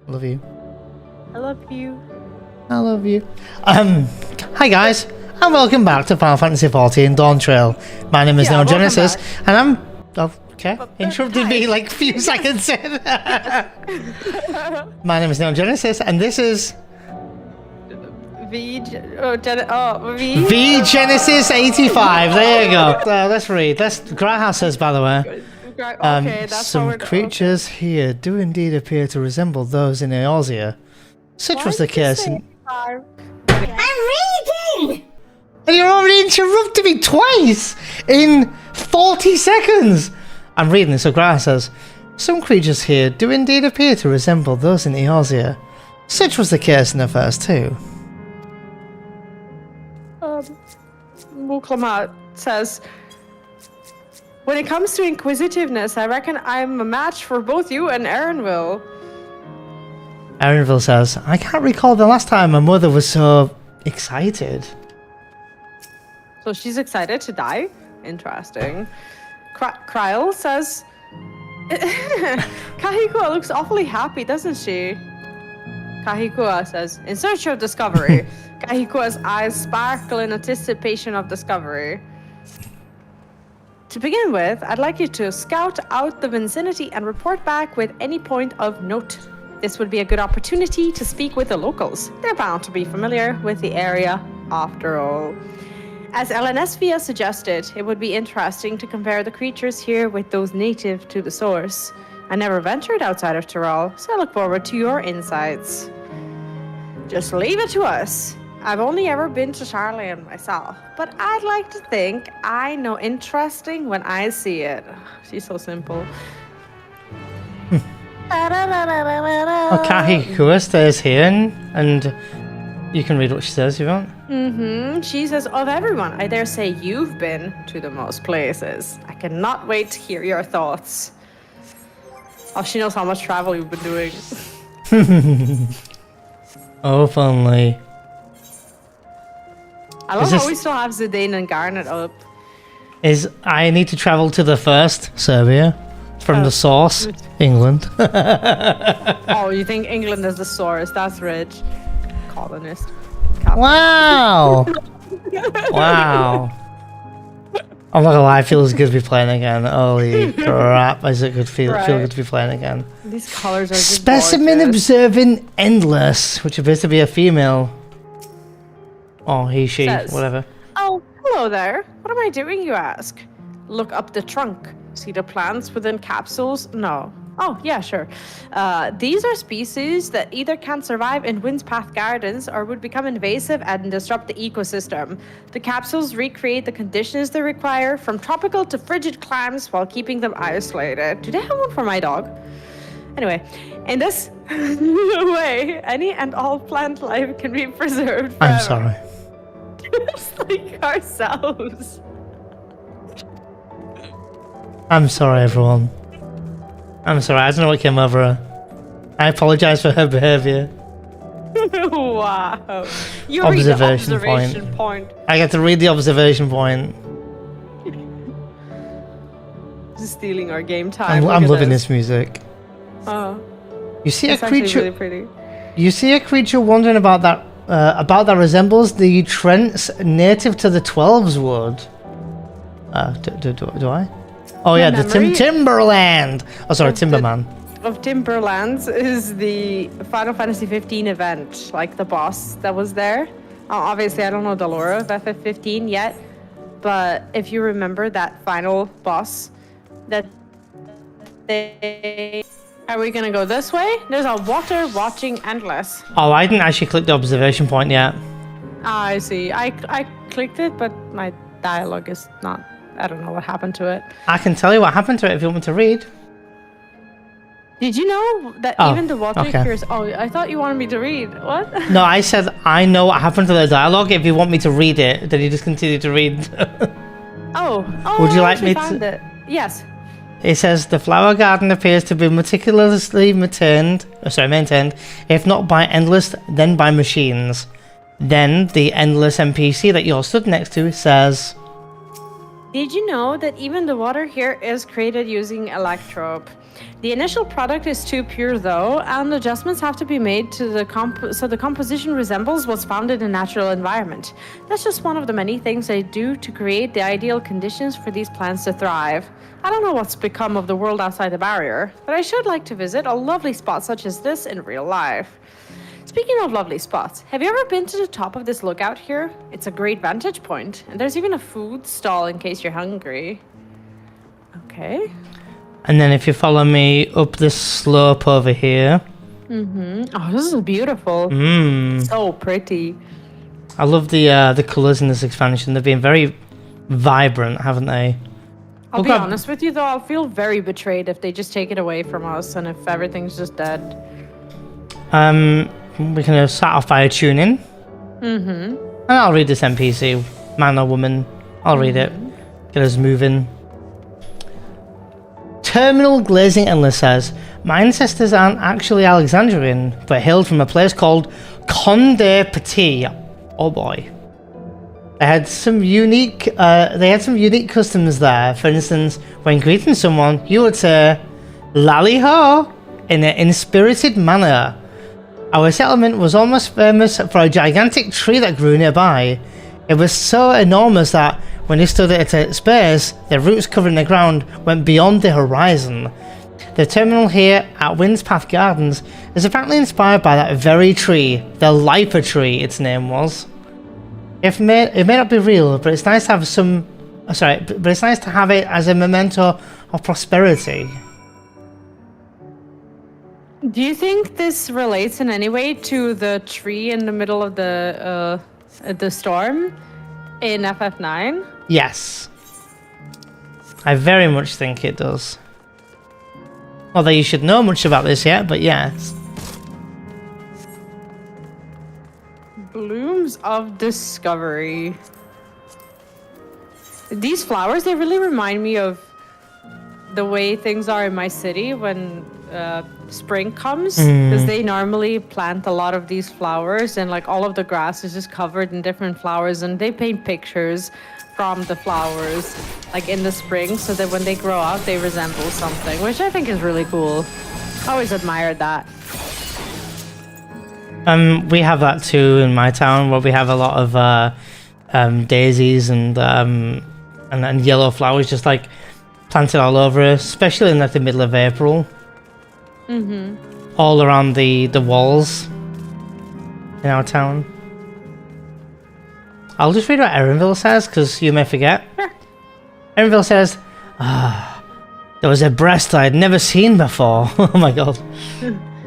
Love you. I love you. I love you. Hi guys, and welcome back to Final Fantasy XIV Dawntrail. My name is Neogenesis, and I'm... Oh, okay, interrupted me like a few seconds in. My name is Neogenesis, and this is... V-Genesis 85, there you go. Let's read. That's Graha says, by the way. Okay, that's some creatures here do indeed appear to resemble those in Eorzea. Such was the case. I'm reading! And you're already interrupting me twice in 40 seconds! I'm reading, so Graha says, some creatures here do indeed appear to resemble those in Eorzea. Such was the case in the first two. Wuk Lamat says, when it comes to inquisitiveness, I reckon I'm a match for both you and Erenville. Erenville says, I can't recall the last time my mother was so excited. So she's excited to die? Interesting. Kryl says, Kahikua looks awfully happy, doesn't she? Kahikua says, in search of discovery. Kahikua's eyes sparkle in anticipation of discovery. To begin with, I'd like you to scout out the vicinity and report back with any point of note. This would be a good opportunity to speak with the locals. They're bound to be familiar with the area after all. As LNSVia suggested, it would be interesting to compare the creatures here with those native to the source. I never ventured outside of Tural, so I look forward to your insights. Just leave it to us. I've only ever been to Charlene myself, but I'd like to think I know interesting when I see it. She's so simple. Kahikua stays here and you can read what she says if you want. She says, of everyone, I dare say you've been to the most places. I cannot wait to hear your thoughts. Oh, she knows how much travel you've been doing. Oh, if only. I love how we still have Zidane and Garnet up. I need to travel to the first Serbia from the source, England. Oh, you think England is the source? That's rich. Colonist. Wow! Wow. I'm not gonna lie, it feels good to be playing again. Holy crap, is it good feel good to be playing again. These colors are just Specimen gorgeous. observing Endless, which appears to be a female. Oh, he, she, Says, whatever. Oh, hello there. What am I doing, you ask? Look up the trunk. See the plants within capsules? No. Oh, yeah, sure. These are species that either can't survive in Wind's Path Gardens or would become invasive and disrupt the ecosystem. The capsules recreate the conditions they require, from tropical to frigid climes, while keeping them isolated. Do they have one for my dog? Anyway, in this way, any and all plant life can be preserved forever. I'm sorry. Just like ourselves. I'm sorry, everyone. I'm sorry, I don't know what came over her. I apologize for her behavior. Wow. You read the observation point. I get to read the observation point. Just stealing our game time. I'm loving this music. Oh. You see a It's actually creature. really pretty. You see a creature wondering about that resembles the Trents native to the 12s would. Do I? Oh yeah, the Timberland. Oh sorry, Timberman. Of Timberlands is the Final Fantasy XV event, like the boss that was there. Obviously, I don't know the lore of FF15 yet, but if you remember that final boss, that they... Are we gonna go this way? There's a water watching endless. Oh, I didn't actually click the observation point yet. Ah, I see. I clicked it, but my dialogue is not... I don't know what happened to it. I can tell you what happened to it if you want me to read. Did you know that even the water cures... Oh, I thought you wanted me to read. What? No, I said I know what happened to the dialogue. If you want me to read it, then you just continue to read. Oh, would you like me found to? It. Yes. It says the flower garden appears to be meticulously maintained, if not by Endless, then by machines. Then the Endless NPC that you're stood next to says, Did you know that even the water here is created using electrope? The initial product is too pure though, and adjustments have to be made to the so the composition resembles what's found in a natural environment. That's just one of the many things they do to create the ideal conditions for these plants to thrive. I don't know what's become of the world outside the barrier, but I should like to visit a lovely spot such as this in real life. Speaking of lovely spots, have you ever been to the top of this lookout here? It's a great vantage point, and there's even a food stall in case you're hungry. Okay. And then if you follow me up this slope over here. Oh, this is beautiful. So pretty. I love the colours in this expansion. They've been very vibrant, haven't they? I'll be honest with you though, I'll feel very betrayed if they just take it away from us and if everything's just dead. We can start off by tuning. And I'll read this NPC, man or woman. I'll read it. Get us moving. Terminal Glazing Endless says, my ancestors aren't actually Alexandrian, but hailed from a place called Condé Petit. Oh boy. They had some unique customs there. For instance, when greeting someone, you would say, Lally ho, in an inspirited manner. Our settlement was almost famous for a gigantic tree that grew nearby. It was so enormous that when you stood at its base, the roots covering the ground went beyond the horizon. The terminal here at Wind's Path Gardens is apparently inspired by that very tree, the Lipa tree its name was. It may not be real, but it's nice to have some. But it's nice to have it as a memento of prosperity. Do you think this relates in any way to the tree in the middle of the storm in FF9? Yes. I very much think it does. Not that you should know much about this yet, but yes. Blooms of Discovery. These flowers, they really remind me of the way things are in my city when spring comes, because they normally plant a lot of these flowers and like all of the grass is just covered in different flowers, and they paint pictures from the flowers like in the spring so that when they grow up they resemble something, which I think is really cool. I always admired that. We have that too in my town, where we have a lot of daisies and yellow flowers just like planted all over, especially in like the middle of April. All around the walls in our town. I'll just read what Erenville says, because you may forget. Sure. Erenville says, there was a breast I'd never seen before. Oh my god.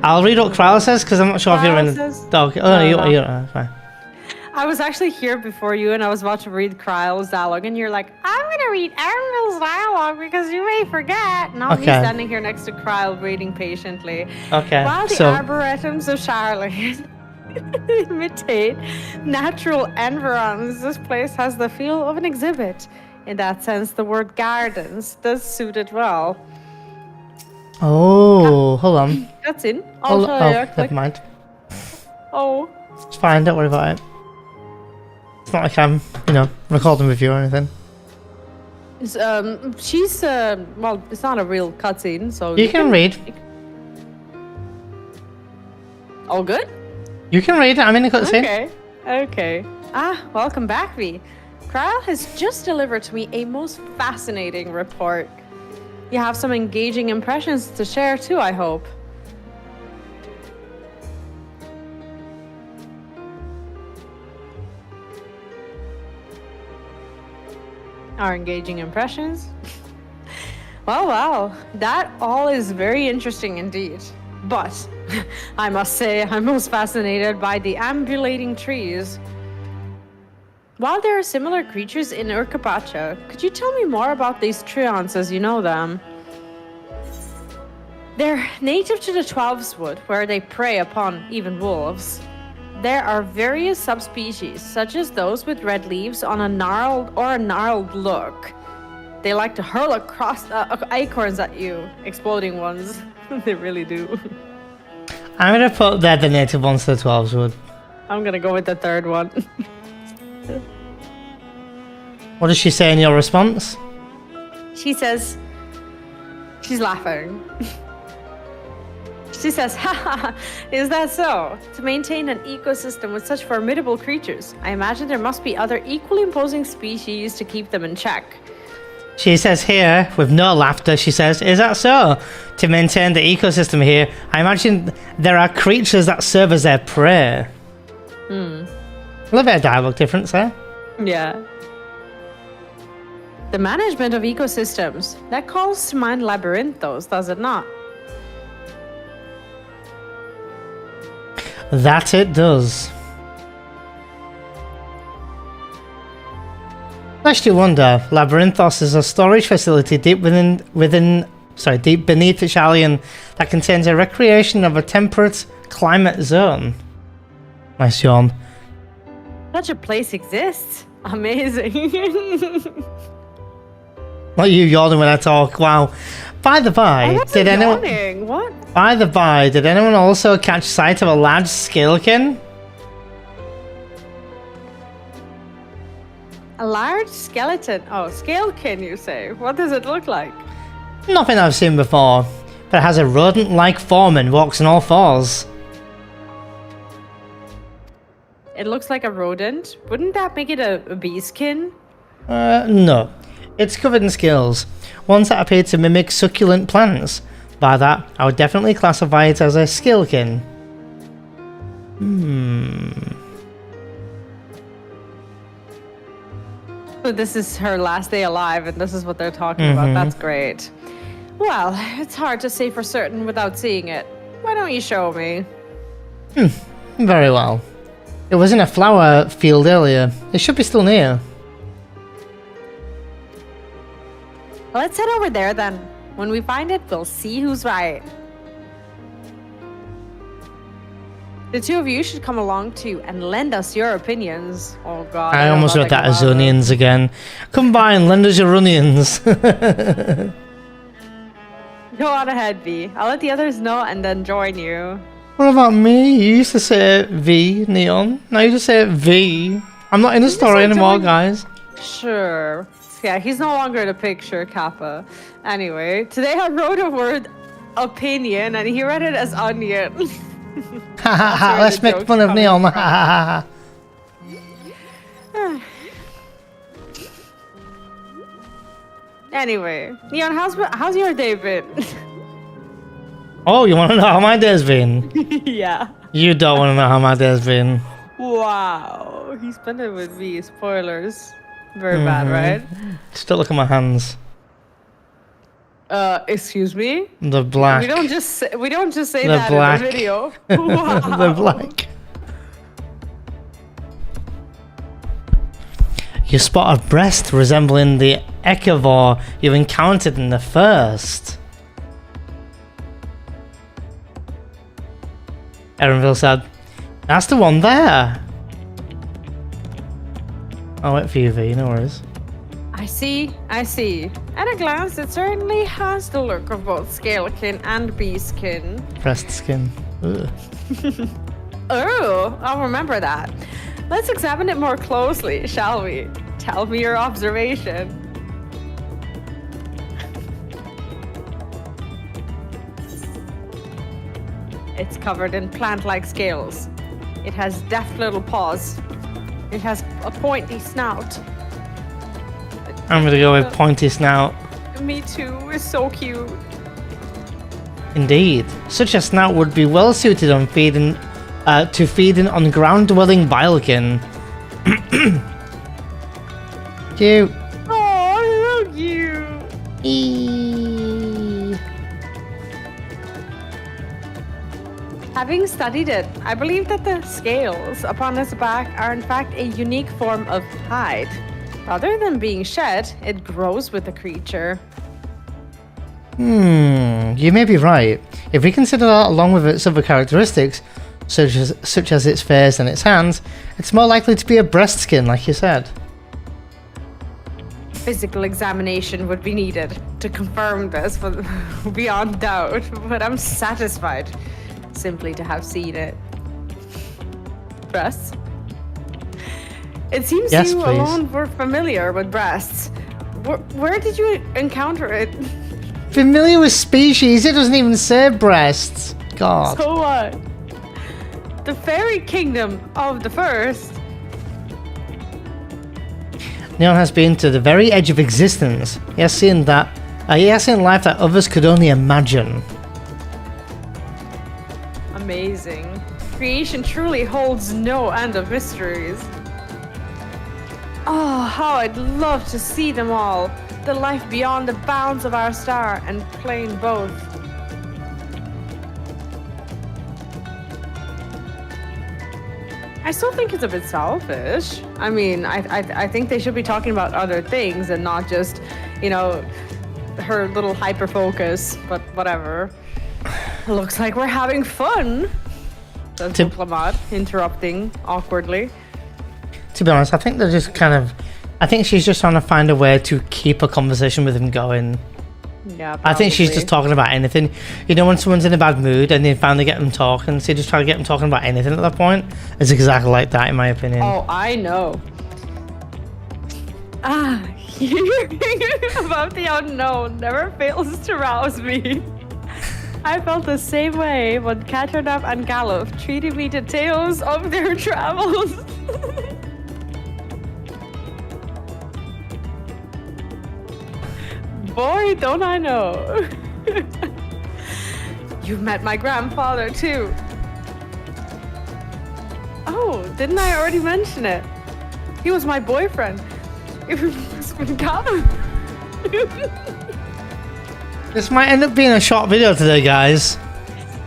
I'll read what Tural says, because I'm not sure if you're in the dog. Oh, no, you're fine. I was actually here before you, and I was about to read Tural's dialogue, and you're like, I'm going to read Erenville's dialogue because you may forget. And I'll be standing here next to Tural reading patiently. Okay. While the arboretums of Charlotte imitate natural environs, this place has the feel of an exhibit. In that sense, the word gardens does suit it well. Oh, hold on. That's in. Never mind. Oh. It's fine, don't worry about it. It's not like I'm, recording with you or anything. She's, well, it's not a real cutscene, so... You can read. All good? You can read, I'm in the cutscene. Okay. Welcome back, V. Tural has just delivered to me a most fascinating report. You have some engaging impressions to share too, I hope. Our engaging impressions? Well, that all is very interesting indeed. But I must say I'm most fascinated by the ambulating trees. While there are similar creatures in Urkapacha, could you tell me more about these treants as you know them? They're native to the 12's Wood, where they prey upon even wolves. There are various subspecies, such as those with red leaves on a gnarled look. They like to hurl across acorns at you, exploding ones. They really do. I'm gonna put they're the native ones to the 12's Wood. I'm gonna go with the third one. What does she say in your response? She says, she's laughing. She says, haha, is that so? To maintain an ecosystem with such formidable creatures, I imagine there must be other equally imposing species to keep them in check. She says here, with no laughter, she says, is that so? To maintain the ecosystem here, I imagine there are creatures that serve as their prey. A little bit of dialogue difference there. Yeah. The management of ecosystems. That calls to mind Labyrinthos, does it not? That it does. Lest you wonder, Labyrinthos is a storage facility deep beneath Ishalion that contains a recreation of a temperate climate zone. Nice yawn. Such a place exists. Amazing. Not you yawning when I talk. Wow. By the by, did anyone? Yawning. What? By the by, did anyone also catch sight of a large skeleton? A large skeleton. Oh, scalekin, you say? What does it look like? Nothing I've seen before, but it has a rodent-like form and walks on all fours. It looks like a rodent. Wouldn't that make it a beeskin? No. It's covered in scales, ones that appear to mimic succulent plants. By that, I would definitely classify it as a skeleton. So this is her last day alive, and this is what they're talking about. That's great. Well, it's hard to say for certain without seeing it. Why don't you show me? Very well. It was in a flower field earlier. It should be still near. Let's head over there then. When we find it, we'll see who's right. The two of you should come along too and lend us your opinions. Oh god. I almost read that as onions again. Come by and lend us your onions. Go on ahead, V. I'll let the others know and then join you. What about me? You used to say V, Neon. Now you just say V. I'm not in the story anymore, guys. Sure. Yeah, he's no longer in the picture, Kappa. Anyway, today I wrote a word opinion and he read it as onion. Let's make fun of Neon. Anyway, Neon, how's your day been? Oh, you want to know how my day's been? Yeah. You don't want to know how my day's been. Wow. He spent it with me. Spoilers. Very bad, right? Still look at my hands. Excuse me? The black. We don't just say The that black. in the video. Wow. The black. You spot a breast resembling the Eorzea you encountered in the first. Erenville said, that's the one there. I'll wait for you, V, no worries. I see. At a glance, it certainly has the look of both scalekin and beeskin. Breast skin. Ugh. Oh, I'll remember that. Let's examine it more closely, shall we? Tell me your observation. It's covered in plant-like scales. It has deft little paws. It has a pointy snout. I'm gonna go with pointy snout. Me too. It's so cute. Indeed, such a snout would be well suited on feeding on ground-dwelling bilekin. Cute. Oh, so cute. Having studied it, I believe that the scales upon its back are in fact a unique form of hide. Rather than being shed, it grows with the creature. You may be right. If we consider that along with its other characteristics, such as its face and its hands, it's more likely to be a breast skin, like you said. Physical examination would be needed to confirm this beyond doubt, but I'm satisfied simply to have seen it. Breasts? It seems yes, you please. alone were familiar with breasts. Where did you encounter it? Familiar with species? It doesn't even say breasts. god. So what? The fairy kingdom of the first. Neon has been to the very edge of existence. He has seen life that others could only imagine. Amazing. Creation truly holds no end of mysteries. Oh, how I'd love to see them all. The life beyond the bounds of our star and plane both. I still think it's a bit selfish. I mean, I think they should be talking about other things and not just, you know, her little hyper focus, but whatever. Looks like we're having fun. Says Wuk Lamat, interrupting awkwardly. To be honest, I think they're just kind of... I think she's just trying to find a way to keep a conversation with him going. Yeah, probably. I think she's just talking about anything. You know, when someone's in a bad mood and they finally get them talking, so you just try to get them talking about anything at that point. It's exactly like that, in my opinion. Oh, I know. Hearing about the unknown never fails to rouse me. I felt the same way when Caternap and Galuf treated me to tales of their travels. Boy, don't I know. You've met my grandfather too. Oh, didn't I already mention it? He was my boyfriend. It was from Galuf. This might end up being a short video today, guys.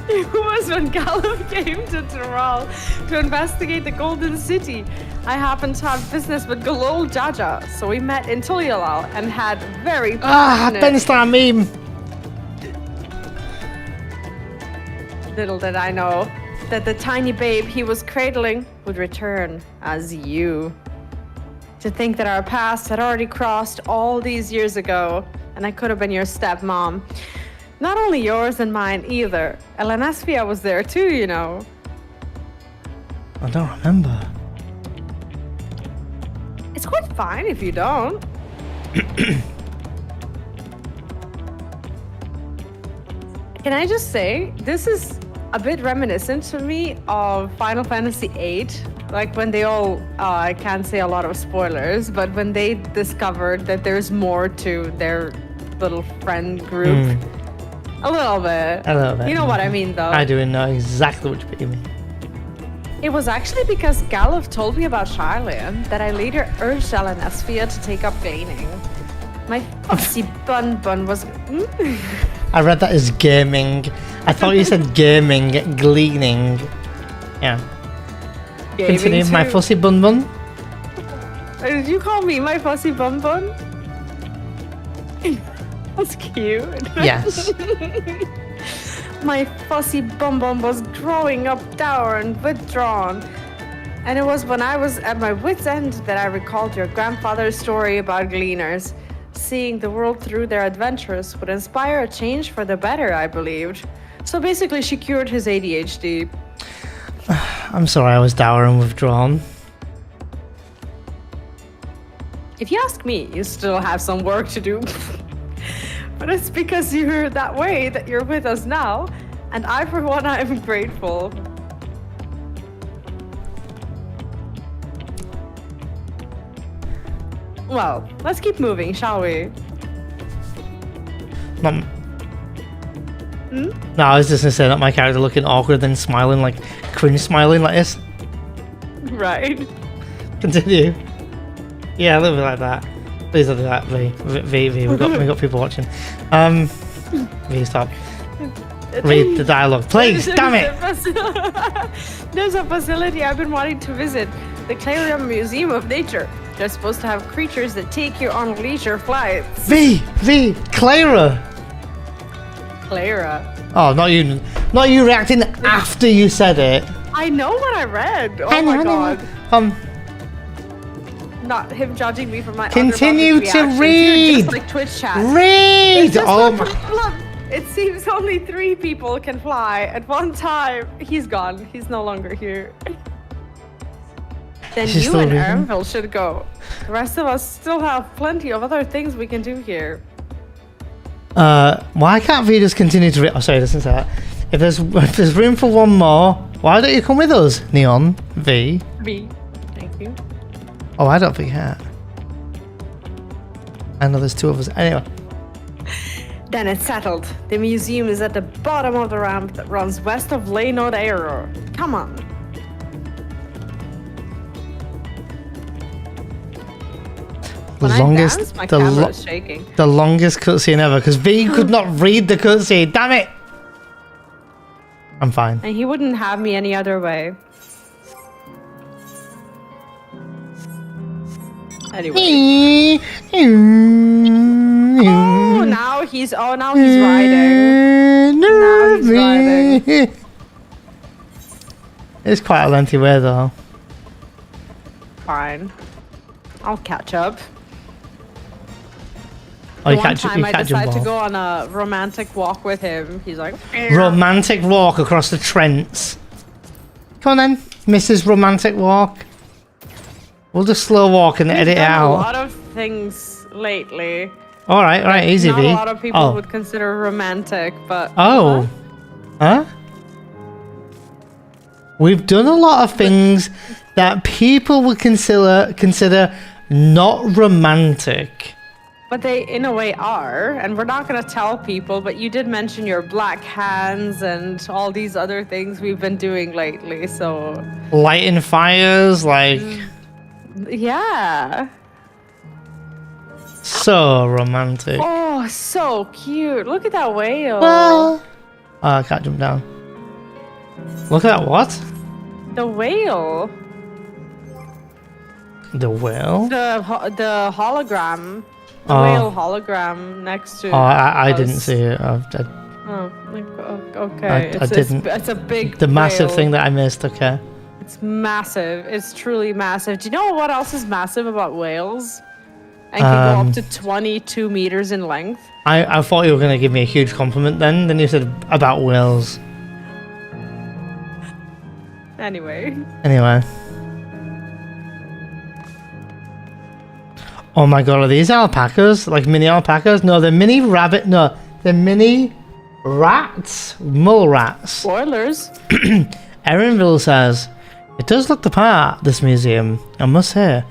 It was when Galuf came to Tural to investigate the Golden City. I happened to have business with Galol Jaja, so we met in Tuliyollal and had very Benistar meme. Little did I know that the tiny babe he was cradling would return as you. To think that our paths had already crossed all these years ago, and I could have been your stepmom. Not only yours and mine either. Erenesvia was there too, you know. I don't remember. It's quite fine if you don't. Can I just say, this is a bit reminiscent to me of Final Fantasy VIII. Like when they all, I can't say a lot of spoilers, but when they discovered that there's more to their little friend group. A little bit. A little bit. You know what I mean, though. I do know exactly what you mean. It was actually because Galuf told me about Charlian that I later urged Erenesvia to take up gaining. My fussy bun was... I read that as gaming. I thought you said gaming, gleaning. Yeah. Gaming Continue, too. my fussy bun bun. Did you call me my fussy bun bun? That's cute. Yes. My fussy bum bum was growing up dour and withdrawn. And it was when I was at my wit's end that I recalled your grandfather's story about gleaners. Seeing the world through their adventures would inspire a change for the better, I believed. So basically, she cured his ADHD. I'm sorry I was dour and withdrawn. If you ask me, you still have some work to do. But it's because you're that way that you're with us now. And I, for one, I'm grateful. Well, let's keep moving, shall we? No, I was just gonna say that my character looking awkward, then smiling, like cringe smiling like this. Right. Continue. Yeah, a little bit like that. Please don't do that, V. We got people watching. V, stop. Read the dialogue, please. Damn it. There's a facility I've been wanting to visit, the Clarion Museum of Nature. They're supposed to have creatures that take you on leisure flights. V, Clara. Clara. Oh, not you reacting after you said it. I know what I read. Oh my god. Not him judging me for my continue to read. Just like Twitch chat. Read. Oh my. Look, it seems only 3 people can fly at one time. He's gone. He's no longer here. Then you and Erenville should go. The rest of us still have plenty of other things we can do here. Why can't V just continue to read? Oh, sorry, listen to that. if there's room for one more, why don't you come with us, Neon V? V. Thank you. Oh, I don't forget. I know there's two of us. Anyway. Then it's settled. The museum is at the bottom of the ramp that runs west of Leynod Aero. Come on. When I dance, my camera is shaking. The longest cutscene ever, because V could not read the cutscene. Damn it! I'm fine. And he wouldn't have me any other way. Anyway. Now he's riding. Now he's riding. It's quite a lengthy way though. Fine. I'll catch up. Oh, you One can't time I decided to off. go on a romantic walk with him. He's like, romantic walk across the Trents. Come on then, Mrs. Romantic Walk. We'll just slow walk and edit it out. A lot of things lately. All right, easy, Not V. a lot of people would consider romantic, but oh, huh? We've done a lot of things that people would consider not romantic. But they, in a way, are. And we're not going to tell people, but you did mention your black hands and all these other things we've been doing lately, so... Lighting fires, like... Yeah. So romantic. Oh, so cute. Look at that whale. Well... Oh, I can't jump down. Look at that, what? The whale. The whale? The hologram. The whale hologram next to. Oh, I didn't see it. Okay. I didn't. It's a big. The massive whale. thing that I missed. Okay. It's massive. It's truly massive. Do you know what else is massive about whales? And can go up to 22 meters in length. I thought you were gonna give me a huge compliment. Then you said about whales. Anyway. Oh my god, are these alpacas? Like mini alpacas? No, they're mini rabbit. No, they're mini rats. Mole rats. Spoilers. Erenville says, it does look the part, this museum. I must say,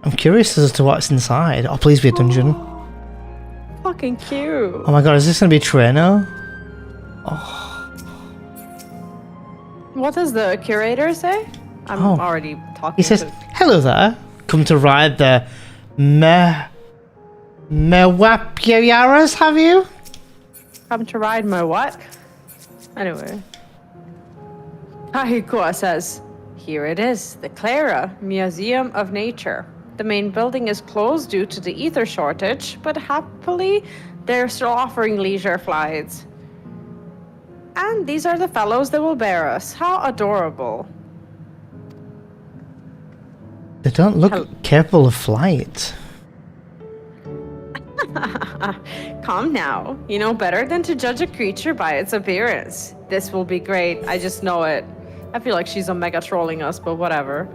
I'm curious as to what's inside. Oh, please be a dungeon. Fucking cute. Oh my god, is this gonna be a trainer? Oh. What does the curator say? I'm already talking. He says, hello there. Come to ride the Mewapiaras, have you? Come to ride my what? Anyway. Kahikoa says, here it is, the Clara Museum of Nature. The main building is closed due to the ether shortage, but happily they're still offering leisure flights. And these are the fellows that will bear us. How adorable. They don't look capable of flight. Come now. You know better than to judge a creature by its appearance. This will be great. I just know it. I feel like she's omega trolling us, but whatever.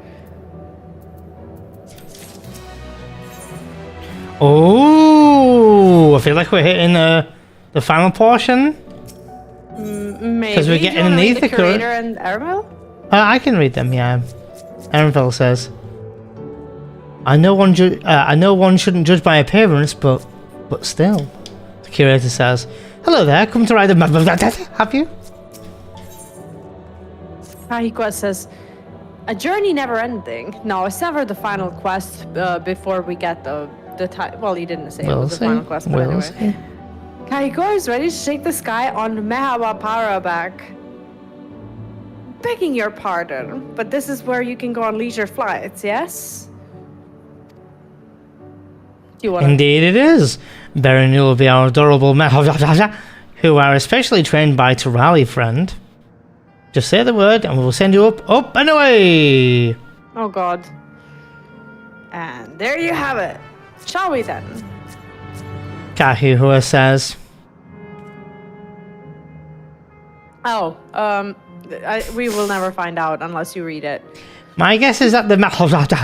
Oh, I feel like we're hitting the final portion. Maybe. Because we're getting an ether current. And Erenville? I can read them, yeah. Erenville says, I know one shouldn't judge by appearance, but still. The curator says, hello there, come to ride the have you? Kahikoa says, a journey never ending. No, sever the final quest before we get the time. Well, you didn't say it was the final quest, but anyway. Kahikoa is ready to take the sky on Mehawapara back. Begging your pardon, but this is where you can go on leisure flights, yes? Indeed it is. Baron, you will be our adorable who are especially trained by Tural, friend. Just say the word and we will send you up and away. Oh god. And there you have it. Shall we then? Kahihua says. Oh, we will never find out unless you read it. My guess is that the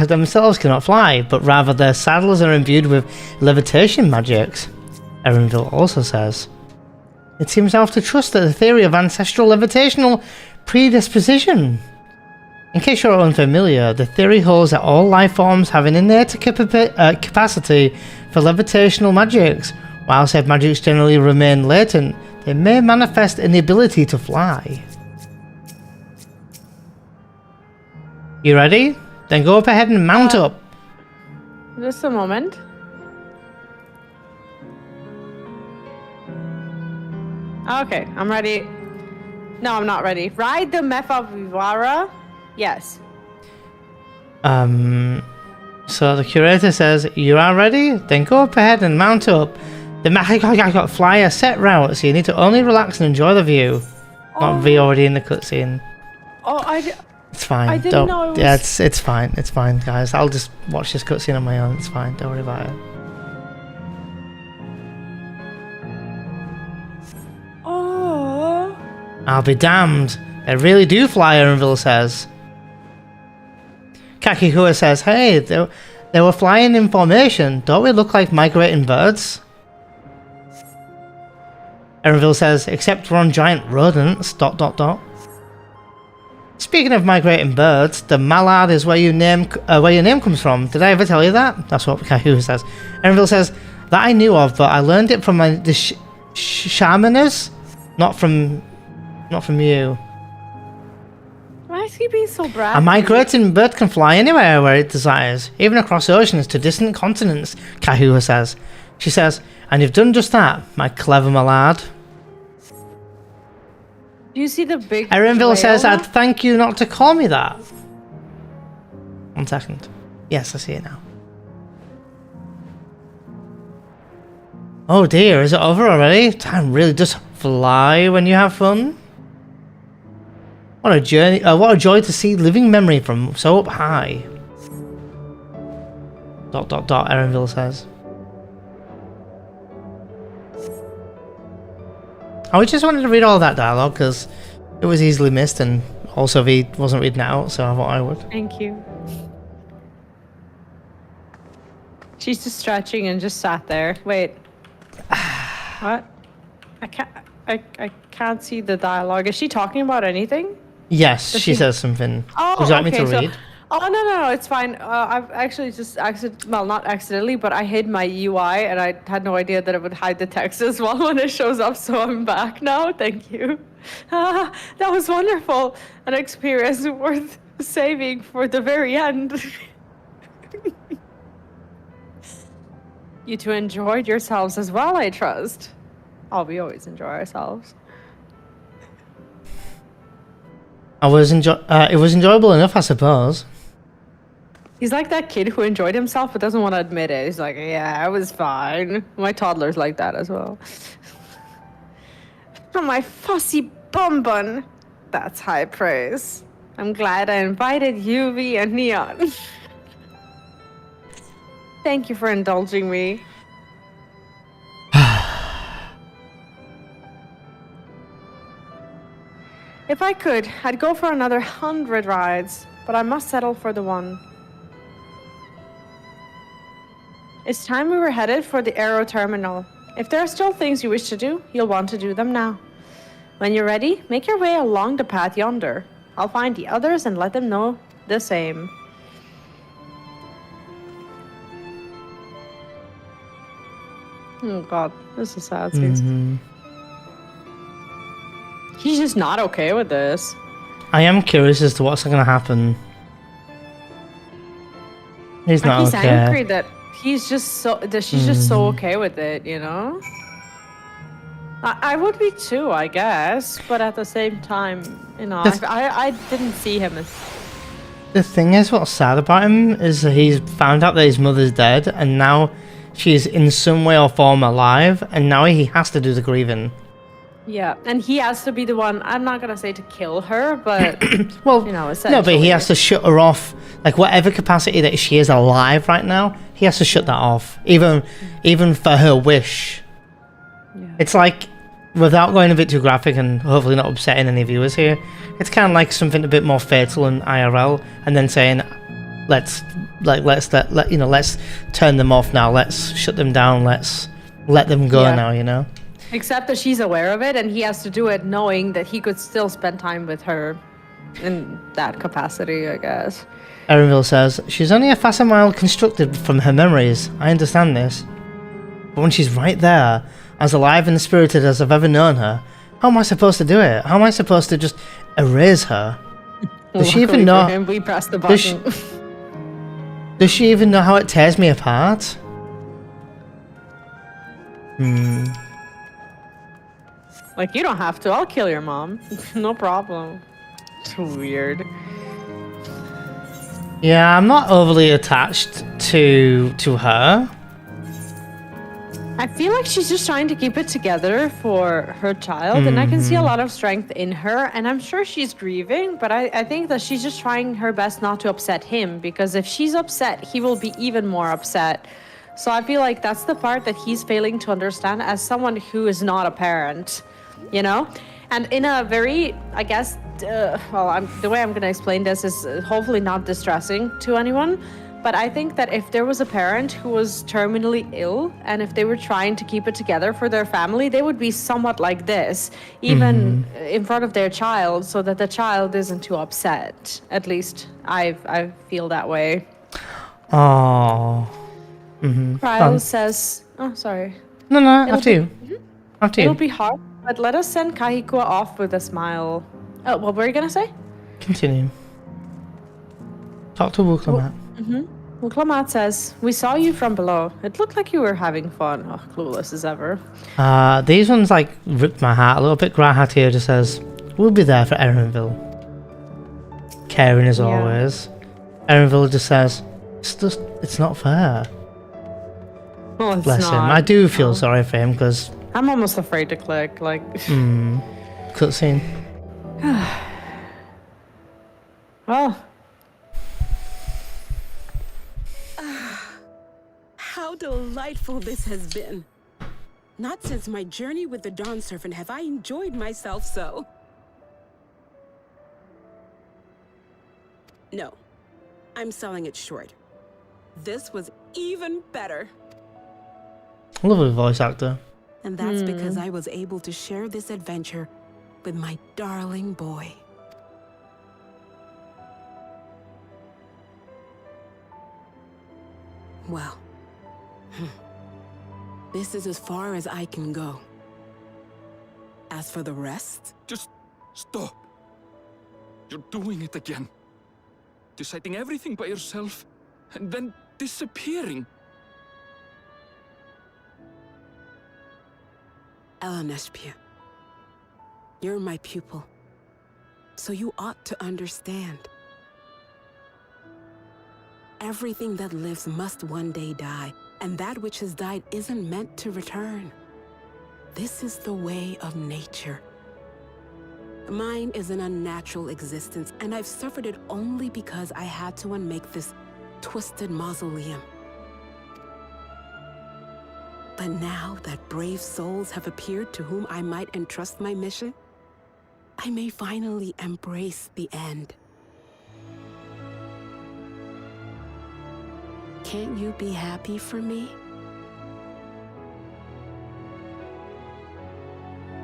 themselves cannot fly, but rather their saddles are imbued with levitation magics. Erenville also says. It seems I have to trust that the theory of ancestral levitational predisposition. In case you're unfamiliar, the theory holds that all life forms have an innate capacity for levitational magics. While said magics generally remain latent, they may manifest in the ability to fly. You ready? Then go up ahead and mount up. Just a moment. Okay, I'm ready. No, I'm not ready. Ride the Mefavivara? Yes. So the curator says, you are ready? Then go up ahead and mount up. The Mahikagaka fly a set route, so you need to only relax and enjoy the view. Not be already in the cutscene. Oh, It's fine. I didn't know it was... Yeah, it's fine. It's fine, guys. I'll just watch this cutscene on my own. It's fine. Don't worry about it. Oh. I'll be damned. They really do fly, Erenville says. Kakihua says, hey, they were flying in formation. Don't we look like migrating birds? Erenville says, except we're on giant rodents, ... Speaking of migrating birds, the mallard is where your name comes from. Did I ever tell you that? That's what Kakihua says. Erenville says, that I knew of, but I learned it from the shamaners, not from you. Why is he being so brave? A migrating bird can fly anywhere where it desires, even across oceans to distant continents, Kakihua says. She says, and you've done just that, my clever mallard. Do you see the big Erenville says, whale? I'd thank you not to call me that. 1 second. Yes, I see it now. Oh dear, is it over already? Time really does fly when you have fun. What a journey! What a joy to see living memory from so up high. ... Erenville says. I just wanted to read all that dialogue because it was easily missed, and also he wasn't reading it out, so I thought I would. Thank you. She's just stretching and just sat there. Wait. What? I can't see the dialogue. Is she talking about anything? Yes, she says something. Oh, would you like me to okay, read? Oh, no, it's fine. I've actually just well, not accidentally, but I hid my UI and I had no idea that it would hide the text as well when it shows up, so I'm back now. Thank you. That was wonderful. An experience worth saving for the very end. You two enjoyed yourselves as well, I trust. Oh, we always enjoy ourselves. It was enjoyable enough, I suppose. He's like that kid who enjoyed himself but doesn't want to admit it. He's like, yeah, it was fine. My toddler's like that as well. Oh, my fussy bum bun. That's high praise. I'm glad I invited UV and Neon. Thank you for indulging me. If I could, I'd go for another 100 rides, but I must settle for the one. It's time we were headed for the Aero Terminal. If there are still things you wish to do, you'll want to do them now. When you're ready, make your way along the path yonder. I'll find the others and let them know the same. Oh god, this is sad scene. He's just not okay with this. I am curious as to what's going to happen. He's not he's okay. angry that he's just so that she's just so okay with it, you know? I would be too, I guess, but at the same time, you know, I didn't see him as... The thing is, what's sad about him is that he's found out that his mother's dead, and now she's in some way or form alive, and now he has to do the grieving. Yeah, and he has to be the one, I'm not gonna say to kill her, but, well, you know, essentially. No, but he has to shut her off, like whatever capacity that she is alive right now, he has to shut that off, even for her wish. Yeah. It's like, without going a bit too graphic and hopefully not upsetting any viewers here, it's kind of like something a bit more fatal in IRL, and then saying, let's turn them off now, let's shut them down, let's let them go now, you know? Except that she's aware of it, and he has to do it knowing that he could still spend time with her in that capacity, I guess. Erenville says, she's only a facsimile constructed from her memories. I understand this. But when she's right there, as alive and spirited as I've ever known her, how am I supposed to do it? How am I supposed to just erase her? Does she even know? For him, we press the button. Does she even know how it tears me apart? Like, you don't have to. I'll kill your mom. No problem. It's weird. Yeah, I'm not overly attached to her. I feel like she's just trying to keep it together for her child, and I can see a lot of strength in her, and I'm sure she's grieving, but I think that she's just trying her best not to upset him, because if she's upset, he will be even more upset. So I feel like that's the part that he's failing to understand as someone who is not a parent, you know? And in a very, I guess, the way I'm going to explain this is hopefully not distressing to anyone. But I think that if there was a parent who was terminally ill, and if they were trying to keep it together for their family, they would be somewhat like this, even in front of their child, so that the child isn't too upset. At least I feel that way. Oh. Tural says, oh, sorry. No, after you. After you. It'll be hard, but let us send Kahiko off with a smile. Oh, what were you going to say? Continue. Talk to Wuk Lamat. Wuk Lamat says, we saw you from below. It looked like you were having fun. Oh, clueless as ever. These ones like ripped my heart a little bit. Grahat here just says, we'll be there for Erenville. Caring as always. Erenville just says, it's not fair. Well, it's Bless not. him. I do feel sorry for him because... I'm almost afraid to click, like... Cutscene. Well... How delightful this has been. Not since my journey with the Dawn Servant have I enjoyed myself so. No, I'm selling it short. This was even better. Lovely voice actor. And that's because I was able to share this adventure with my darling boy. Well, this is as far as I can go. As for the rest... Just stop. You're doing it again. Deciding everything by yourself, and then disappearing. Eleneshpia, you're my pupil, so you ought to understand. Everything that lives must one day die, and that which has died isn't meant to return. This is the way of nature. Mine is an unnatural existence, and I've suffered it only because I had to unmake this twisted mausoleum. But now that brave souls have appeared to whom I might entrust my mission, I may finally embrace the end. Can't you be happy for me?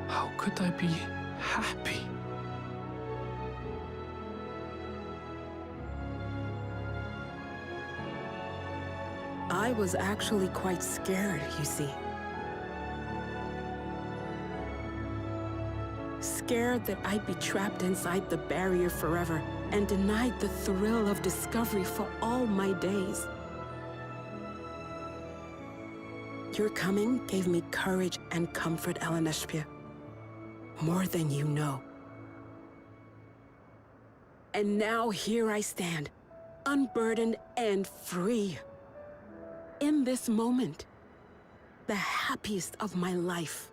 How could I be happy? I was actually quite scared, you see. Scared that I'd be trapped inside the barrier forever and denied the thrill of discovery for all my days. Your coming gave me courage and comfort, Eleneshpia. More than you know. And now here I stand, unburdened and free. In this moment, the happiest of my life.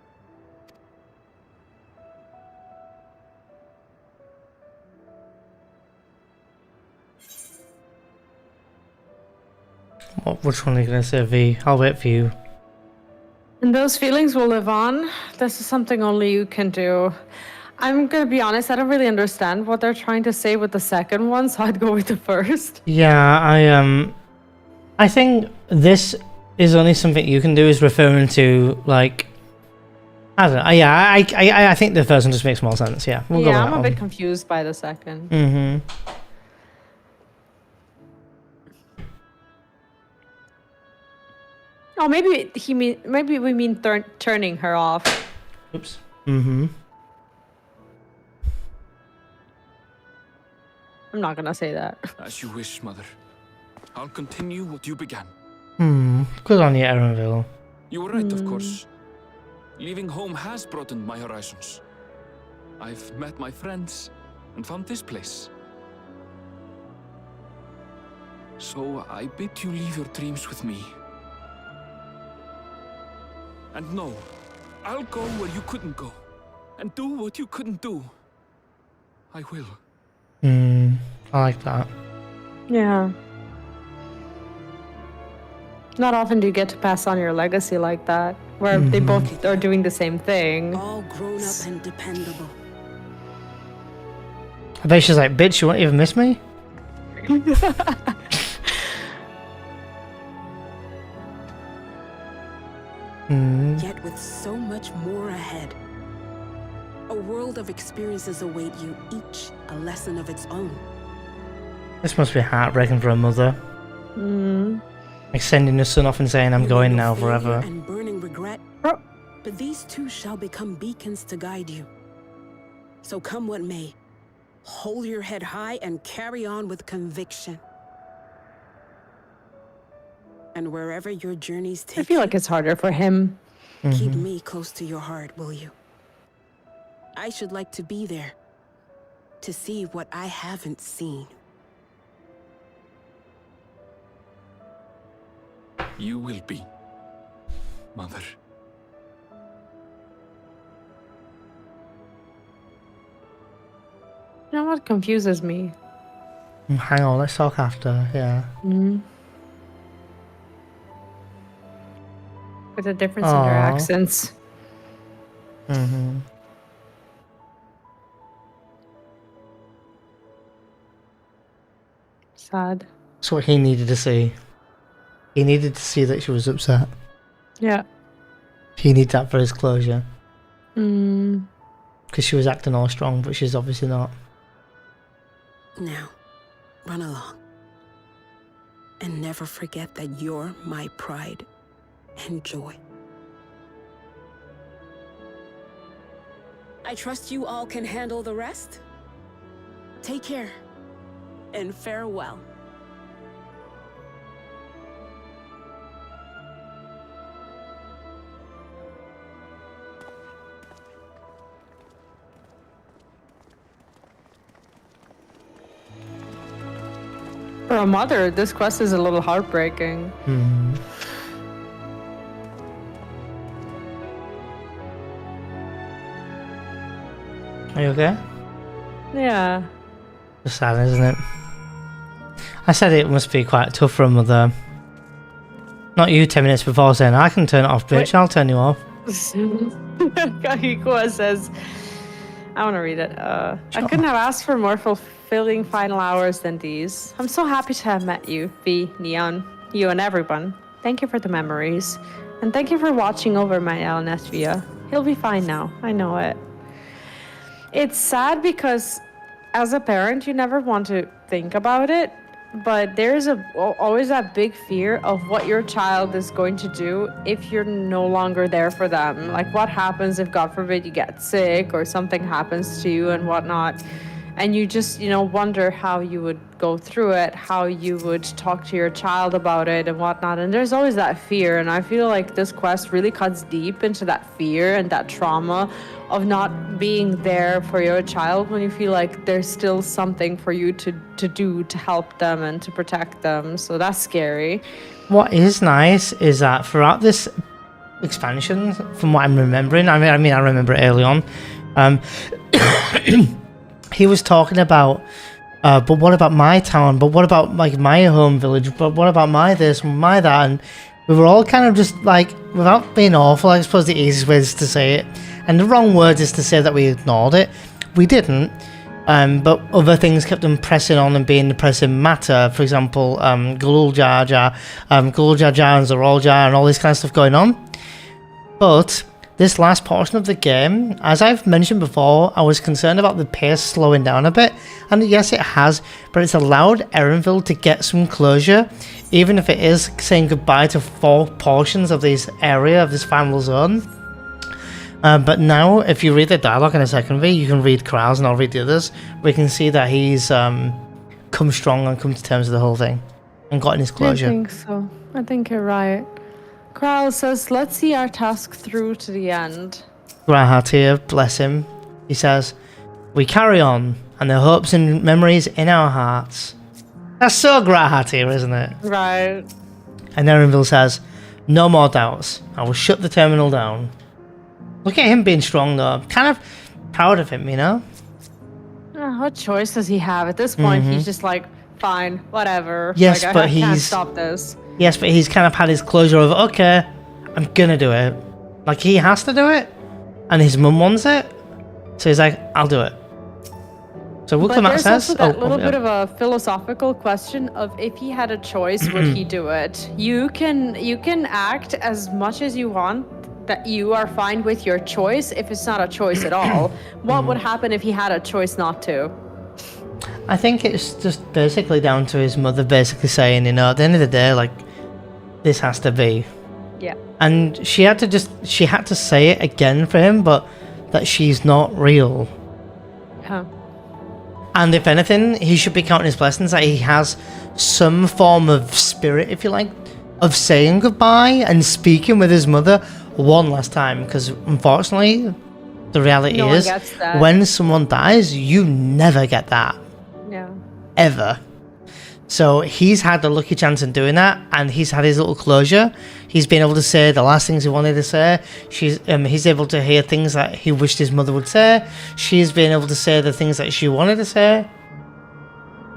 Which one are you going to say, V? I'll wait for you. And those feelings will live on. This is something only you can do. I'm gonna be honest, I don't really understand what they're trying to say with the second one, so I'd go with the first. Yeah, I think this is only something you can do, is referring to, like, I don't know. Yeah, I think the first one just makes more sense. Yeah, we'll go with Yeah, that I'm a one. bit confused by the second. Mm-hmm. Oh, maybe maybe we mean turning her off. Oops. Mm-hmm. I'm not gonna say that. As you wish, Mother. I'll continue what you began. Good on you, Erenville. You were right, of course. Leaving home has broadened my horizons. I've met my friends and found this place. So I bid you leave your dreams with me. And no, I'll go where you couldn't go. And do what you couldn't do. I will. I like that. Yeah. Not often do you get to pass on your legacy like that, where they both are doing the same thing. All grown up and dependable. I bet she's like, bitch, you won't even miss me? Yet with so much more ahead. A world of experiences await you, each a lesson of its own. This must be heartbreaking for a mother. Like sending her son off and saying, I'm You going know now failure forever. And burning regret. Oh. But these two shall become beacons to guide you. So come what may, hold your head high and carry on with conviction. And wherever your journeys take I feel like it's harder for him. you, keep me close to your heart, will you? I should like to be there, to see what I haven't seen. You will be, Mother. You know what confuses me? Hang on, let's talk after, yeah. With the difference in their Aw. accents. Sad. That's what he needed to see. He needed to see that she was upset. Yeah. He needed that for his closure. Mm. Because she was acting all strong, but she's obviously not. Now, run along. And never forget that you're my pride and joy. I trust you all can handle the rest. Take care, and farewell. For a mother, this quest is a little heartbreaking. Are you okay? Yeah. It's sad, isn't it? I said it must be quite tough for a mother. Not you 10 minutes before saying, I can turn it off, bitch, Wait. I'll turn you off. Kahiko says, I want to read it. I couldn't have asked for more fulfilling final hours than these. I'm so happy to have met you, V, Neon, you and everyone. Thank you for the memories. And thank you for watching over my Nesvia. He'll be fine now. I know it. It's sad because as a parent, you never want to think about it. But there's always that big fear of what your child is going to do if you're no longer there for them. Like what happens if, God forbid, you get sick or something happens to you and whatnot. And you just, wonder how you would go through it, how you would talk to your child about it and whatnot. And there's always that fear. And I feel like this quest really cuts deep into that fear and that trauma of not being there for your child when you feel like there's still something for you to do to help them and to protect them. So that's scary. What is nice is that throughout this expansion, from what I'm remembering, I remember it early on, he was talking about, but what about my town? But what about like my home village? But what about my this, my that? And we were all kind of just like, without being awful, I suppose the easiest way is to say it, and the wrong word is to say that we ignored it. We didn't, but other things kept on pressing on and being the pressing matter. For example, Gulul Jar Jar and Zoral Jar and all this kind of stuff going on. But this last portion of the game, as I've mentioned before, I was concerned about the pace slowing down a bit, and yes it has, but it's allowed Erenville to get some closure, even if it is saying goodbye to 4 portions of this area, of this final zone. But now, if you read the dialogue in a second, you can read Corral's and I'll read the others, we can see that he's come strong and come to terms with the whole thing, and gotten his closure. I think so. I think you're right. Tural says, let's see our task through to the end. G'rahatir, bless him, he says, we carry on, and the hopes and memories in our hearts. That's so G'rahatir, isn't it? Right. And Erenville says, no more doubts, I will shut the terminal down. Look at him being strong though, I'm kind of proud of him, you know? What choice does he have? At this point, he's just like, fine, whatever. Yes, like, but I can't he's... stop this. Yes, but he's kind of had his closure of, okay, I'm gonna do it. Like, he has to do it, and his mum wants it, so he's like, I'll do it. So Wuk Lamat says... There's also that little bit of a philosophical question of if he had a choice, would he do it? You can act as much as you want, that you are fine with your choice if it's not a choice at all. What would happen if he had a choice not to? I think it's just basically down to his mother basically saying, you know, at the end of the day, like, this has to be. Yeah. And she had to say it again for him, but that she's not real. Huh. And if anything, he should be counting his blessings that he has some form of spirit, if you like, of saying goodbye and speaking with his mother one last time, because unfortunately, the reality is, when someone dies, you never get that. Yeah. Ever. So he's had the lucky chance in doing that, and he's had his little closure. He's been able to say the last things he wanted to say. He's able to hear things that he wished his mother would say. She's been able to say the things that she wanted to say.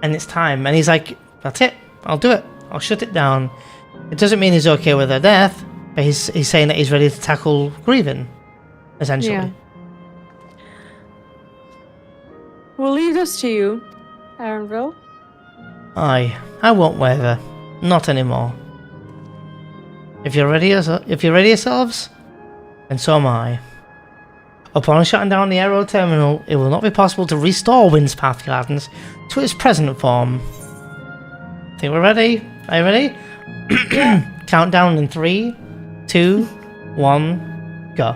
And it's time. And he's like, that's it. I'll do it. I'll shut it down. It doesn't mean he's okay with her death, but he's saying that he's ready to tackle grieving, essentially. Yeah. We'll leave this to you, Erenville. Aye, I won't waver. Not anymore. If you're ready yourselves, then so am I. Upon shutting down the aero terminal, it will not be possible to restore Windspath Gardens to its present form. Think we're ready? Are you ready? Countdown in 3, 2, 1, go.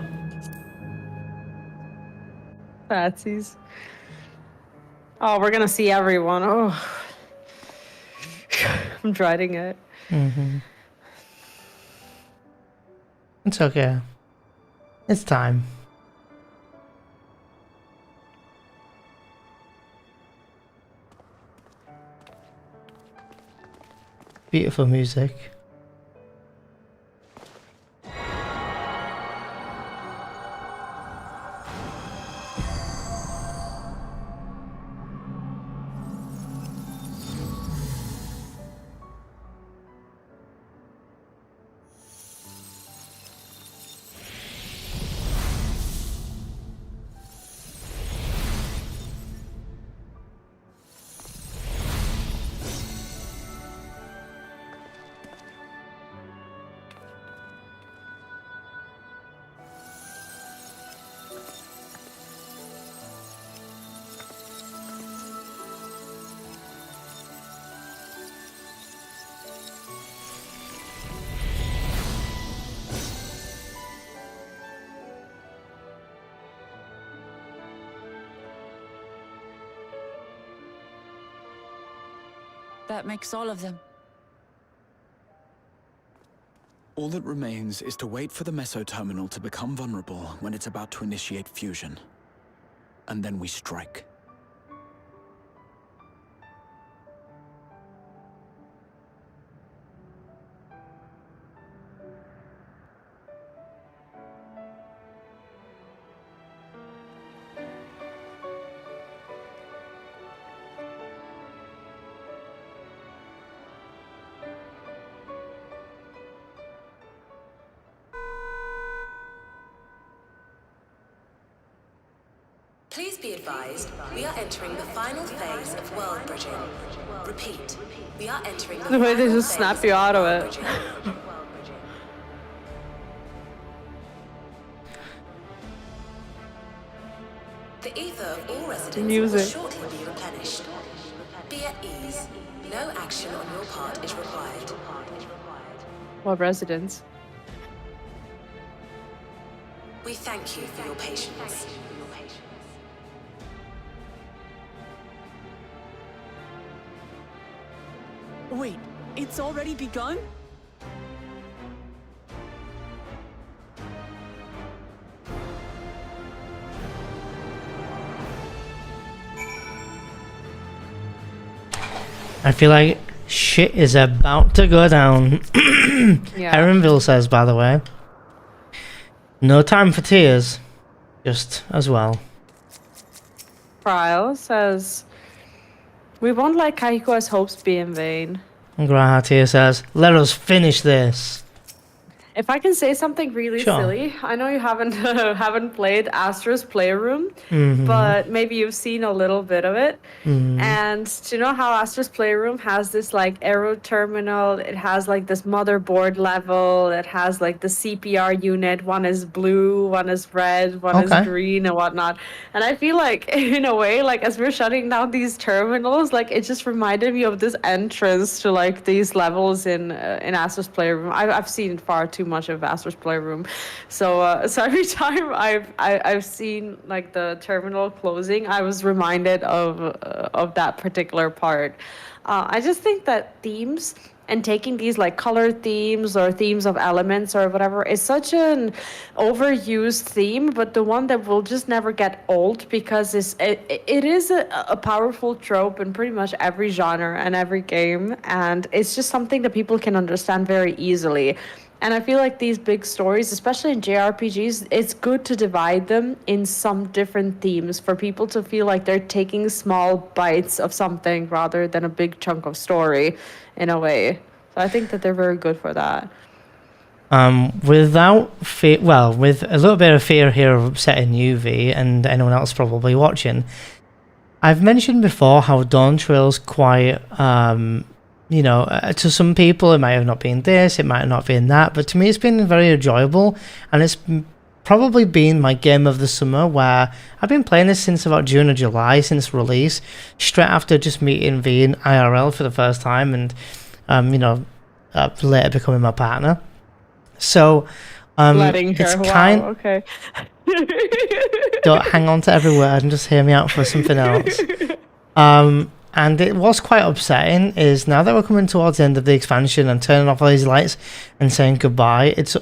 Fatsies. Oh, we're gonna see everyone. Oh. I'm dreading it. It's okay. It's time. Beautiful music. That makes all of them. All that remains is to wait for the meso-terminal to become vulnerable when it's about to initiate fusion. And then we strike. Please be advised, we are entering the final phase of world bridging. Repeat, we are entering the The way they final just snap phase you of out of world it. bridging. The will music. shortly be replenished. Be at ease. No action on your part is required. What residents? We thank you for your patience. Wait, it's already begun? I feel like shit is about to go down. Yeah. Erenville says, by the way. No time for tears. Just as well. Trial says, we won't let Kahiko's hopes be in vain. And Grahatia says, let us finish this. If I can say something really Sure. silly, I know you haven't haven't played Astra's Playroom, Mhm. but maybe you've seen a little bit of it. Mhm. And do you know how Astra's Playroom has this like aero terminal? It has like this motherboard level. It has like the CPR unit. One is blue, one is red, one Okay. is green, and whatnot. And I feel like, in a way, like as we're shutting down these terminals, like it just reminded me of this entrance to like these levels in Astra's Playroom. I've seen far too much of Astra's Playroom, so so every time I've seen like the terminal closing, I was reminded of that particular part. I just think that themes and taking these like color themes or themes of elements or whatever is such an overused theme, but the one that will just never get old because it is a powerful trope in pretty much every genre and every game, and it's just something that people can understand very easily. And I feel like these big stories, especially in JRPGs, it's good to divide them in some different themes for people to feel like they're taking small bites of something rather than a big chunk of story, in a way. So I think that they're very good for that. Without fear, well, with a little bit of fear here of upsetting you, V, and anyone else probably watching, I've mentioned before how Dawntrail's quite, you know, to some people it might have not been this, it might have not been that, but to me it's been very enjoyable, and it's probably been my game of the summer, where I've been playing this since about June or July, since release, straight after just meeting V in IRL for the first time, and you know, later becoming my partner. So Letting her, it's wow, kind. okay. Don't hang on to every word and just hear me out for something else. And it was quite upsetting is now that we're coming towards the end of the expansion and turning off all these lights and saying goodbye, it's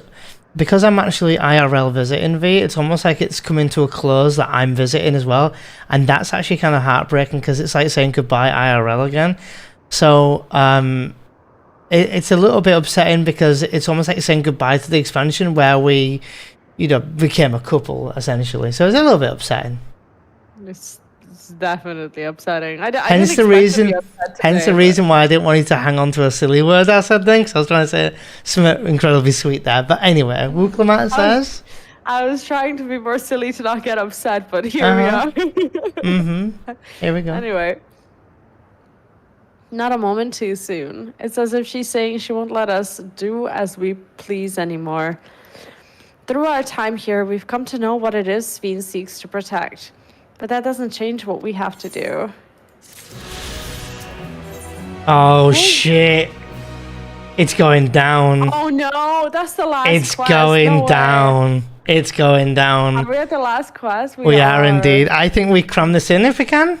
because I'm actually IRL visiting V, it's almost like it's coming to a close that I'm visiting as well, and that's actually kind of heartbreaking because it's like saying goodbye IRL again. So it's a little bit upsetting because it's almost like saying goodbye to the expansion where we, you know, became a couple essentially. So it's a little bit upsetting. It's definitely upsetting. I Hence didn't the expect to be reason. upset Hence today, the reason why I didn't want you to hang on to a silly word I said then, because I was trying to say something incredibly sweet there. But anyway, Wuk Lamat says. I was trying to be more silly to not get upset, but here we are. Here we go. Anyway. Not a moment too soon. It's as if she's saying she won't let us do as we please anymore. Through our time here, we've come to know what it is Sven seeks to protect. But that doesn't change what we have to do. Oh shit! It's going down. Oh no, that's the last It's quest. going No way. down. It's going Are down. we at the last quest? We are indeed. I think we cram this in if we can.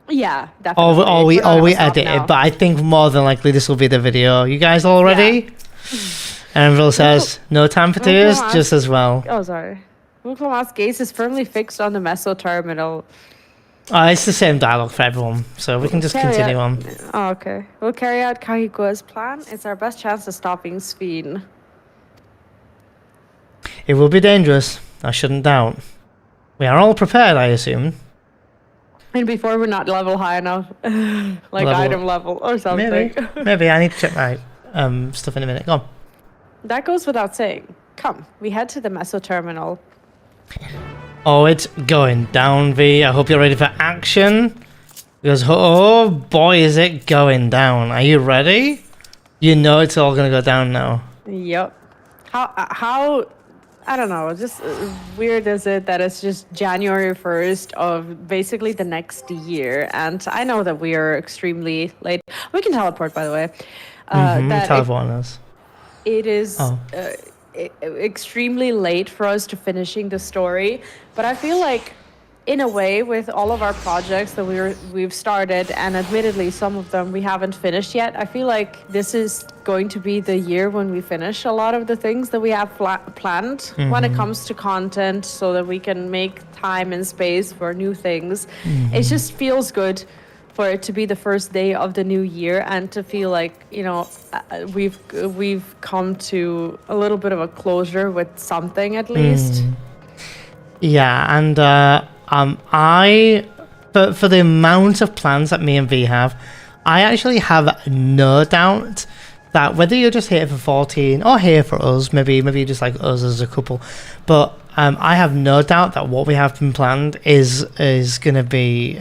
Yeah, definitely. Or we We're not gonna stop edit now. it, but I think more than likely this will be the video. You guys all ready? Erenville says, no time for tears, Lamat. just as well. Oh, sorry. Wuk Lamat's gaze is firmly fixed on the meso terminal. It's the same dialogue for everyone, so we can just continue on. Oh, okay. We'll carry out Kahiko's plan. It's our best chance of stopping Sven. It will be dangerous, I shouldn't doubt. We are all prepared, I assume. And before we're not level high enough, like item level or something. Maybe I need to check my stuff in a minute. Go on. That goes without saying. Come, we head to the meso terminal. Oh, it's going down, V. I hope you're ready for action. Because, oh boy, is it going down. Are you ready? You know it's all going to go down now. Yep. How I don't know, just weird is it that it's just January 1st of basically the next year. And I know that we are extremely late. We can teleport, by the way. That Teleport us. it is Oh. Extremely late for us to finishing the story. But I feel like, in a way, with all of our projects that we've started, and admittedly some of them we haven't finished yet, I feel like this is going to be the year when we finish a lot of the things that we have planned when it comes to content, so that we can make time and space for new things. It just feels good for it to be the first day of the new year, and to feel like, you know, we've come to a little bit of a closure with something at least. Yeah, and I, for the amount of plans that me and V have, I actually have no doubt that whether you're just here for 14 or here for us, maybe you just like us as a couple, but I have no doubt that what we have been planned is going to be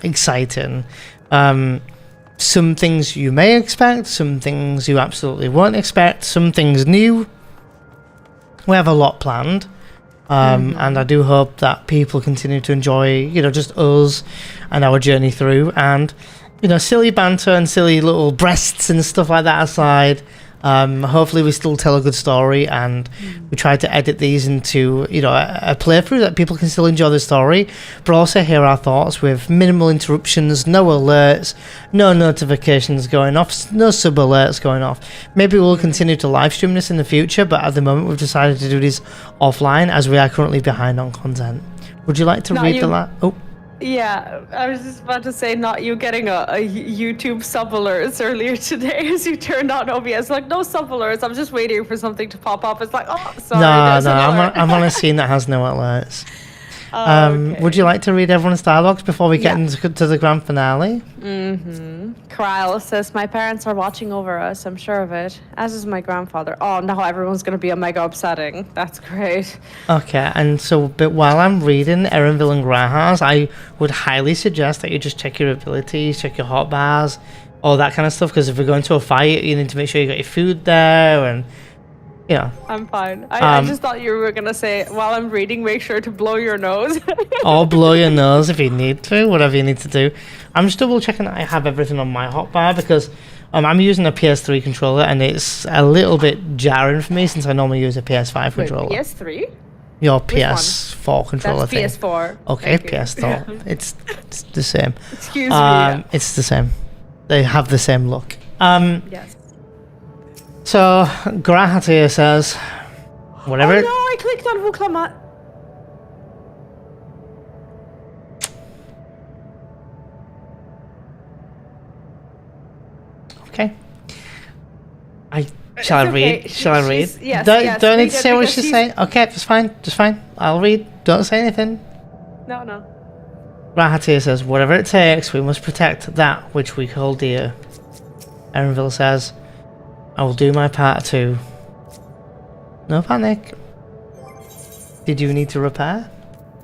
exciting. Some things you may expect, some things you absolutely won't expect, some things new. We have a lot planned. And I do hope that people continue to enjoy, you know, just us and our journey through, and, you know, silly banter and silly little breasts and stuff like that aside. Hopefully we still tell a good story, and we try to edit these into, you know, a playthrough that people can still enjoy the story, but also hear our thoughts with minimal interruptions, no alerts, no notifications going off, no sub alerts going off. Maybe we'll continue to live stream this in the future, but at the moment we've decided to do this offline as we are currently behind on content. Would you like to read the last? Oh. Yeah, I was just about to say, not you getting a YouTube sub alerts earlier today as you turned on OBS. Like, no sub alerts. I'm just waiting for something to pop up. It's like, oh, sorry. No, I'm on a scene that has no alerts. Okay. Would you like to read everyone's dialogues before we get into the grand finale? Tural says, my parents are watching over us. I'm sure of it. As is my grandfather. Oh, now everyone's going to be mega upsetting. That's great. Okay, and so, but while I'm reading Erenville and Grahas, I would highly suggest that you just check your abilities, check your hot bars, all that kind of stuff, because if we're going to a fight, you need to make sure you got your food there, and yeah. I'm fine. I just thought you were going to say, while I'm reading, make sure to blow your nose. Or blow your nose if you need to, whatever you need to do. I'm just double checking that I have everything on my hotbar, because I'm using a PS3 controller, and it's a little bit jarring for me since I normally use a PS5 controller. PS3? Your PS4 controller thing. That's PS4. Okay, PS4. It's the same. Excuse me. It's the same. They have the same look. Yes. So, Grahat here says, whatever. Oh no, I clicked on Wuk Lamat. Okay. Shall I read? Shall I read? Yes, don't need to say what she's saying. Okay, just fine. I'll read. Don't say anything. No. Rahatir says, whatever it takes, we must protect that which we hold dear. Erenville says, I will do my part too. No panic. Did you need to repair?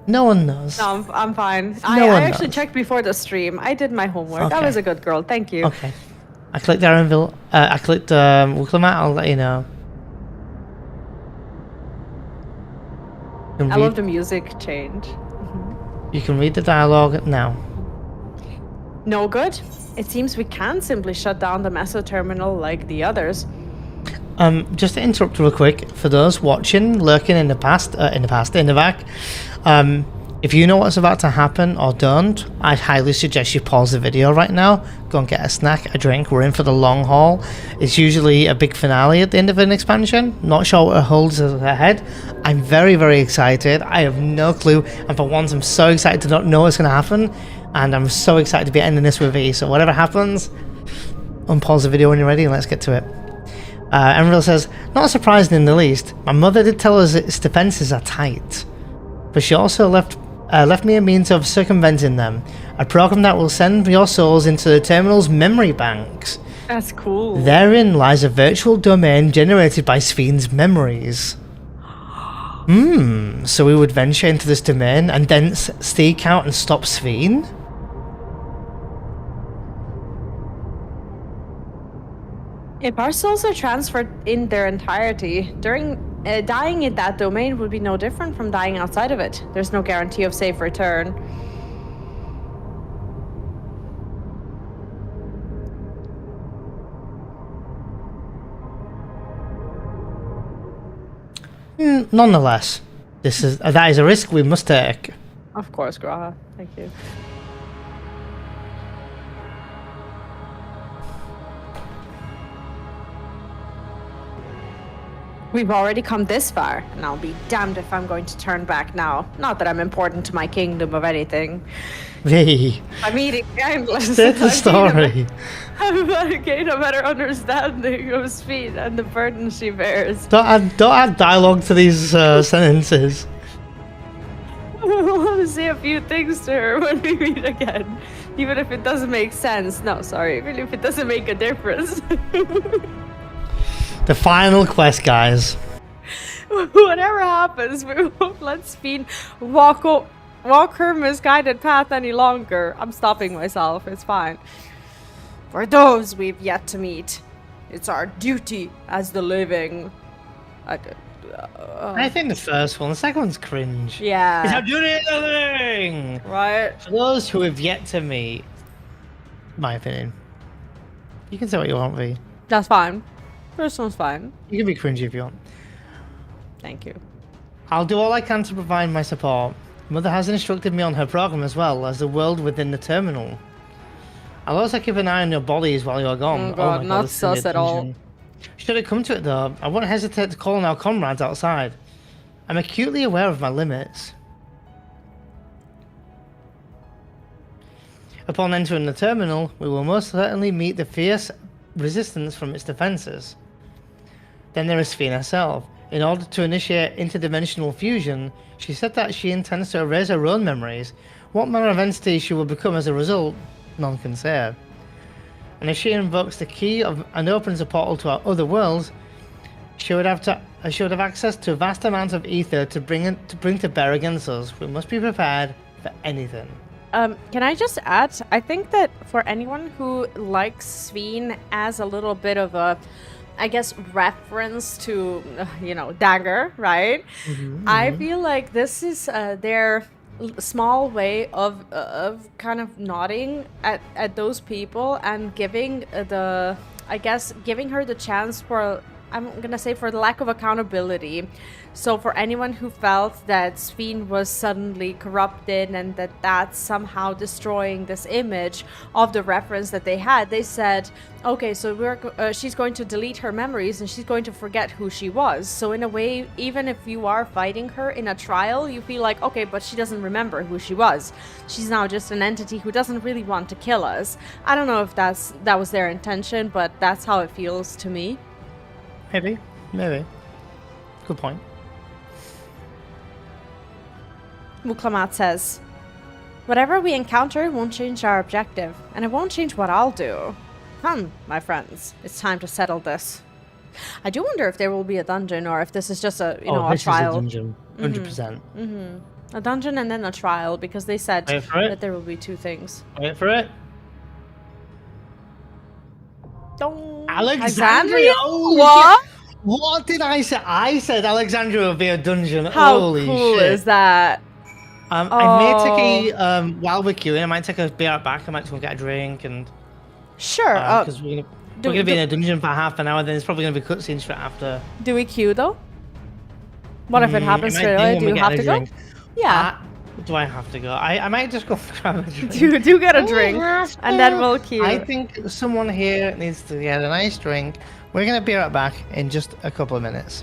No one knows. No, I'm fine. No I one actually knows. checked before the stream. I did my homework. I Okay. was a good girl. Thank you. Okay. I clicked Erenville. I clicked Wuk Lamat. I'll let you know. I love the music change. You can read the dialogue now. No good. It seems we can simply shut down the meso terminal like the others. Just to interrupt real quick, for those watching, lurking in the back, if you know what's about to happen or don't, I highly suggest you pause the video right now, go and get a snack, a drink. We're in for the long haul. It's usually a big finale at the end of an expansion. Not sure what it holds ahead. I'm very, very excited. I have no clue, and for once I'm so excited to not know what's going to happen, and I'm so excited to be ending this with E. So whatever happens, unpause the video when you're ready and let's get to it. Emerald says, not surprising in the least. My mother did tell us its defenses are tight, but she also left me a means of circumventing them. A program that will send your souls into the terminal's memory banks. That's cool. Therein lies a virtual domain generated by Sven's memories. So we would venture into this domain and then seek out and stop Sven? If our souls are transferred in their entirety, during dying in that domain would be no different from dying outside of it. There's no guarantee of safe return. Nonetheless, that is a risk we must take. Of course, Graha. Thank you. We've already come this far, and I'll be damned if I'm going to turn back now. Not that I'm important to my kingdom of anything. Hey, I'm eating endless. that's the story. I'm about to gain a better understanding of Sphene and the burden she bears. Don't add dialogue to these sentences. I want to say a few things to her when we meet again. Even if it doesn't make sense. No, sorry. Even if it doesn't make a difference. The final quest, guys. Whatever happens, we won't let Sphene walk her misguided path any longer. I'm stopping myself. It's fine. For those we've yet to meet, it's our duty as the living. I think the first one. The second one's cringe. Yeah. It's our duty as the living. Right. For those who have yet to meet, my opinion. You can say what you want, V. That's fine. First one's fine. You can be cringy if you want. Thank you. I'll do all I can to provide my support. Mother has instructed me on her program as well as the world within the terminal. I'll also keep an eye on your bodies while you're gone. Oh god, my not this is gonna be sus a at all. dungeon. Should it come to it though, I won't hesitate to call on our comrades outside. I'm acutely aware of my limits. Upon entering the terminal, we will most certainly meet the fierce resistance from its defenses. Then there is Sphene herself. In order to initiate interdimensional fusion, she said that she intends to erase her own memories. What manner of entity she will become as a result, none can say. And if she invokes the key and opens a portal to our other worlds, she would have access to vast amounts of ether to bring to bear against us. We must be prepared for anything. Can I just add? I think that for anyone who likes Sphene as a little bit of a, I guess, reference to, Dagger, right? I feel like this is their small way of kind of nodding at those people and giving her the chance for, I'm gonna say, for the lack of accountability. So for anyone who felt that Sphene was suddenly corrupted and that that's somehow destroying this image of the reference that they had, they said, okay, so she's going to delete her memories and she's going to forget who she was. So in a way, even if you are fighting her in a trial, you feel like, okay, but she doesn't remember who she was. She's now just an entity who doesn't really want to kill us. I don't know if that was their intention, but that's how it feels to me. Maybe. Good point. Wuk Lamat says, whatever we encounter won't change our objective, and it won't change what I'll do. My friends, it's time to settle this. I do wonder if there will be a dungeon or if this is just a trial. This is a dungeon, 100%. A dungeon and then a trial, because they said that there will be two things. Wait for it. Alexandria? What? What did I say? I said Alexandria would be a dungeon. How Holy cool shit. is that? I may take a, while we're queuing, I might take a beer out back. I might just go get a drink and... Sure. Because we're going to be in a dungeon for half an hour, then it's probably going to be cutscenes for after. Do we queue, though? What if it happens straight away? Do you have to go? Yeah. Do I have to go? I might just go grab a drink. Do get a drink, and then we'll queue. I think someone here needs to get a nice drink. We're going to be right back in just a couple of minutes.